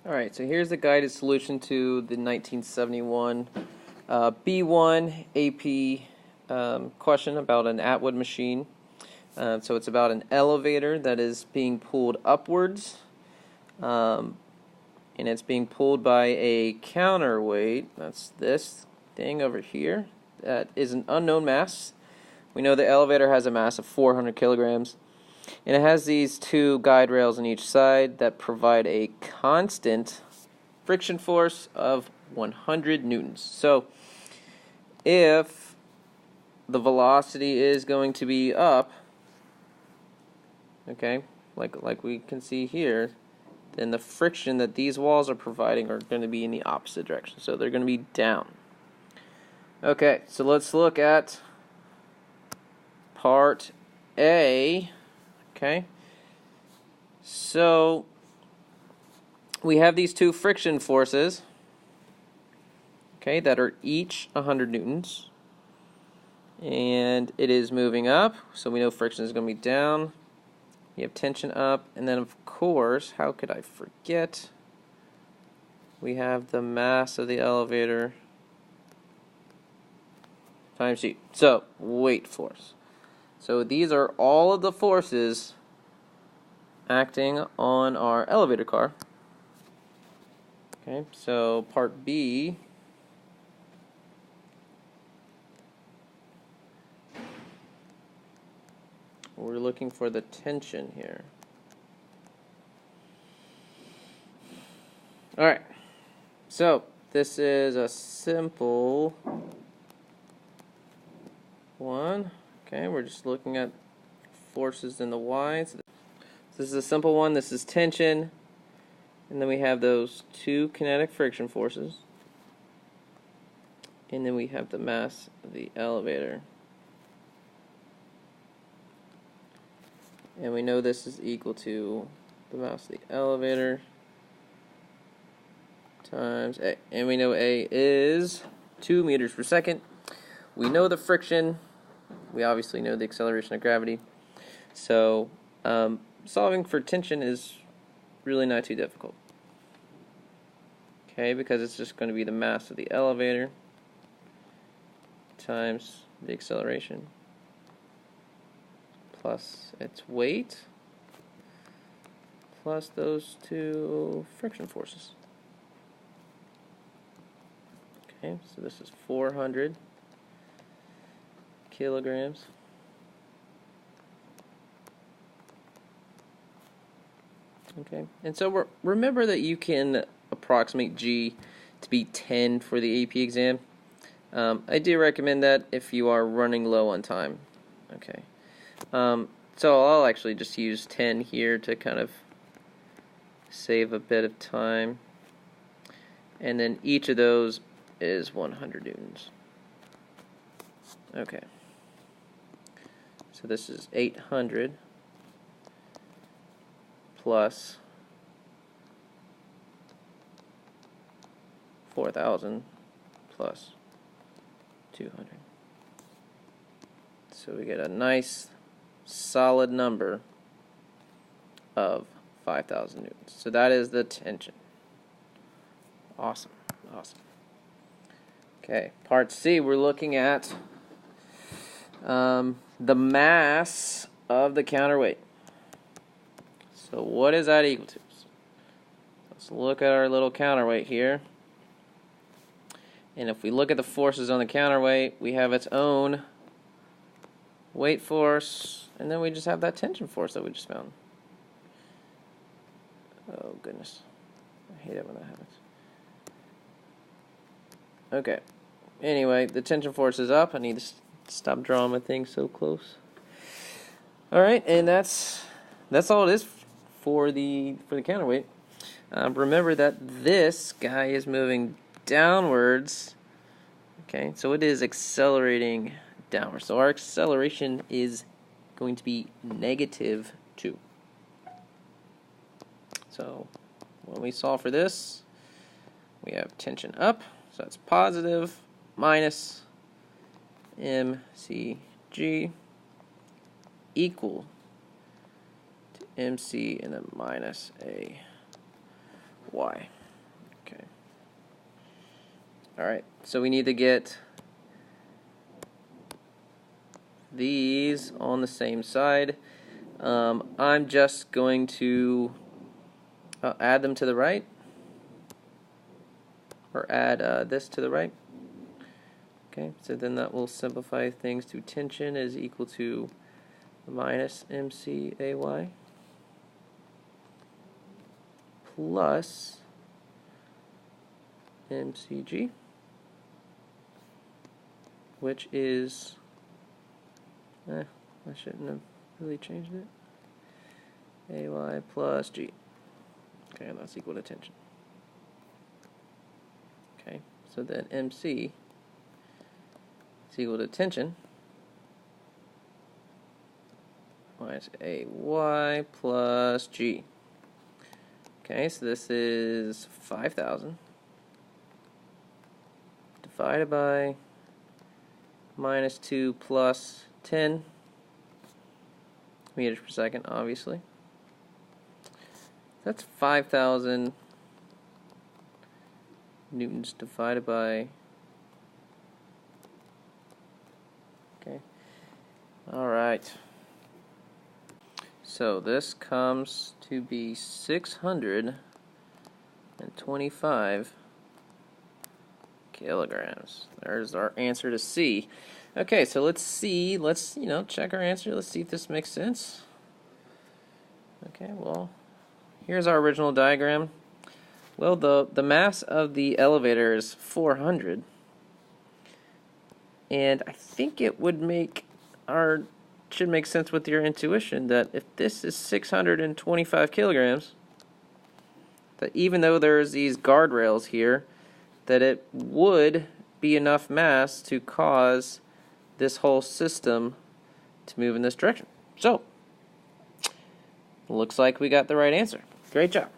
Alright, so here's the guided solution to the 1971 B1 AP question about an Atwood machine. So it's about an elevator that is being pulled upwards, and it's being pulled by a counterweight. That's this thing over here. That is an unknown mass. We know the elevator has a mass of 400 kilograms. And it has these two guide rails on each side that provide a constant friction force of 100 newtons. So if the velocity is going to be up, okay, like we can see here, then the friction that these walls are providing are going to be in the opposite direction. So they're going to be down. Okay, so let's look at part A. Okay, so we have these two friction forces, okay, that are each 100 newtons, and it is moving up, so we know friction is going to be down. You have tension up, and then of course, how could I forget, we have the mass of the elevator times g. So weight force. So these are all of the forces acting on our elevator car. Okay, so part B, we're looking for the tension here. Alright, so this is a simple one. Okay, we're just looking at forces in the Y. So this is a simple one. This is tension. And then we have those two kinetic friction forces. And then we have the mass of the elevator. And we know this is equal to the mass of the elevator times A. And we know A is 2 meters per second. We know the friction. We obviously know the acceleration of gravity. So solving for tension is really not too difficult. Okay, because it's just going to be the mass of the elevator times the acceleration plus its weight plus those two friction forces. Okay, so this is 400 kilograms. Okay, and so remember that you can approximate G to be 10 for the AP exam. I do recommend that if you are running low on time. Okay, so I'll actually just use 10 here to kind of save a bit of time. And then each of those is 100 newtons. Okay. So this is 800 plus 4,000 plus 200. So we get a nice solid number of 5,000 newtons. So that is the tension. Awesome. Awesome. Okay, part C, we're looking at the mass of the counterweight. So what is that equal to? Let's look at our little counterweight here. And if we look at the forces on the counterweight, we have its own weight force, and then we just have that tension force that we just found. Oh goodness, I hate it when that happens. Okay, anyway, the tension force is up. I need to stop drawing my thing so close. Alright, and that's all it is for the counterweight. Remember that this guy is moving downwards. Okay, so it is accelerating downwards. So our acceleration is going to be -2. So when we solve for this, we have tension up. So that's positive minus mcg equal to mc and then minus a y. Alright, so we need to get these on the same side. I'm just going to add them to the right, or add this to the right. Okay, so then that will simplify things to tension is equal to minus MCAY plus MCG, which is, I shouldn't have really changed it, AY plus G. Okay, and that's equal to tension. Okay, so then MC is equal to tension minus AY plus G. Okay, so this is 5,000 divided by minus 2 plus 10 meters per second, obviously. That's 5,000 newtons divided by, okay, alright. So this comes to be 625 kilograms. There's our answer to C. Okay, so let's see, let's check our answer. Let's see if this makes sense. Okay, well, here's our original diagram. Well, the mass of the elevator is 400, and I think it would should make sense with your intuition that if this is 625 kilograms, that even though there's these guardrails here, that it would be enough mass to cause this whole system to move in this direction. So, looks like we got the right answer. Great job.